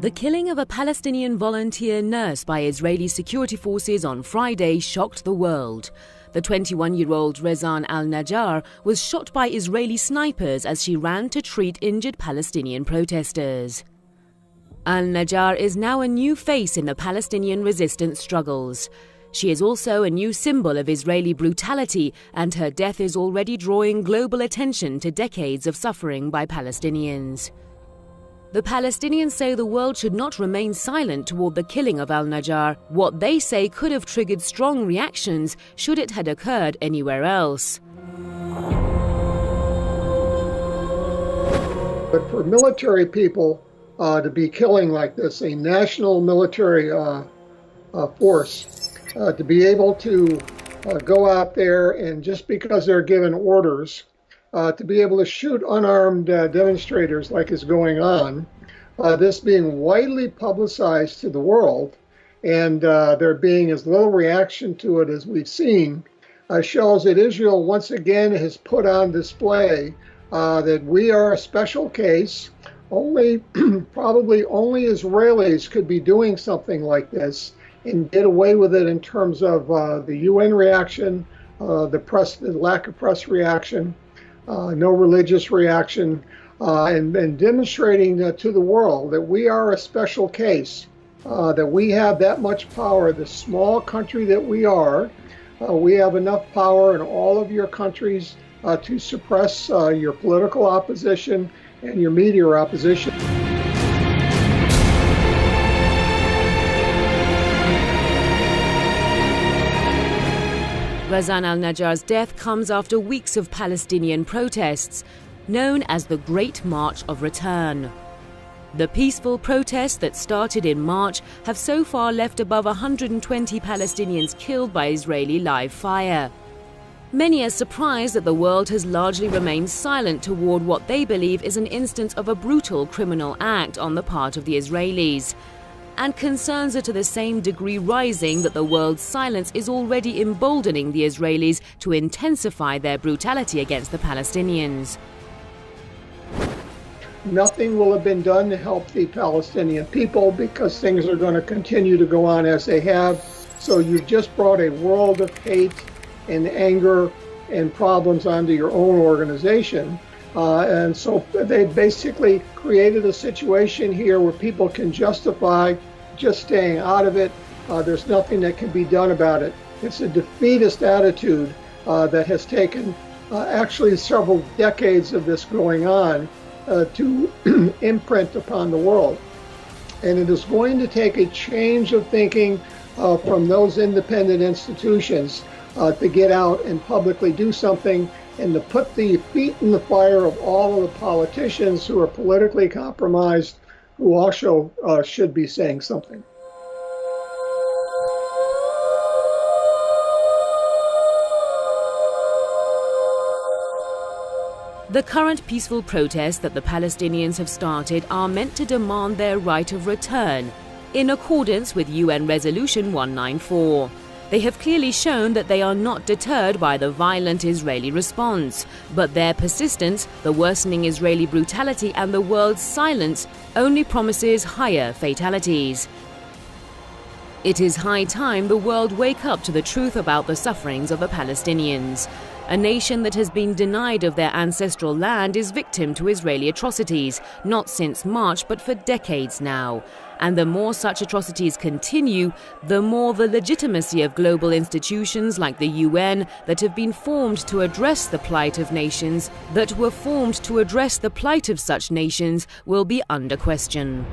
The killing of a Palestinian volunteer nurse by Israeli security forces on Friday shocked the world. The 21-year-old Rezan al-Najjar was shot by Israeli snipers as she ran to treat injured Palestinian protesters. Al-Najjar is now a new face in the Palestinian resistance struggles. She is also a new symbol of Israeli brutality, and her death is already drawing global attention to decades of suffering by Palestinians. The Palestinians say the world should not remain silent toward the killing of al-Najjar, what they say could have triggered strong reactions should it had occurred anywhere else. But for military people to be killing like this, a national military force, to be able to go out there and just because they're given orders, to be able to shoot unarmed demonstrators like is going on, this being widely publicized to the world, and there being as little reaction to it as we've seen, shows that Israel once again has put on display that we are a special case. Probably only Israelis could be doing something like this and get away with it in terms of the UN reaction, the lack of press reaction, no religious reaction, and demonstrating to the world that we are a special case, that we have that much power. The small country that we are, we have enough power in all of your countries to suppress your political opposition and your media opposition. Rezan al-Najjar's death comes after weeks of Palestinian protests, known as the Great March of Return. The peaceful protests that started in March have so far left above 120 Palestinians killed by Israeli live fire. Many are surprised that the world has largely remained silent toward what they believe is an instance of a brutal criminal act on the part of the Israelis. And concerns are to the same degree rising that the world's silence is already emboldening the Israelis to intensify their brutality against the Palestinians. Nothing will have been done to help the Palestinian people because things are going to continue to go on as they have. So you've just brought a world of hate and anger and problems onto your own organization. And so they basically created a situation here where people can justify just staying out of it. There's nothing that can be done about it. It's a defeatist attitude that has taken actually several decades of this going on to imprint upon the world. And it is going to take a change of thinking from those independent institutions to get out and publicly do something and to put the feet in the fire of all of the politicians who are politically compromised, who also should be saying something. The current peaceful protests that the Palestinians have started are meant to demand their right of return, in accordance with UN Resolution 194. They have clearly shown that they are not deterred by the violent Israeli response, but their persistence, the worsening Israeli brutality and the world's silence only promises higher fatalities. It is high time the world wake up to the truth about the sufferings of the Palestinians. A nation that has been denied of their ancestral land is victim to Israeli atrocities, not since March but for decades now. And the more such atrocities continue, the more the legitimacy of global institutions like the UN that have been formed to address the plight of nations, that were formed to address the plight of such nations, will be under question.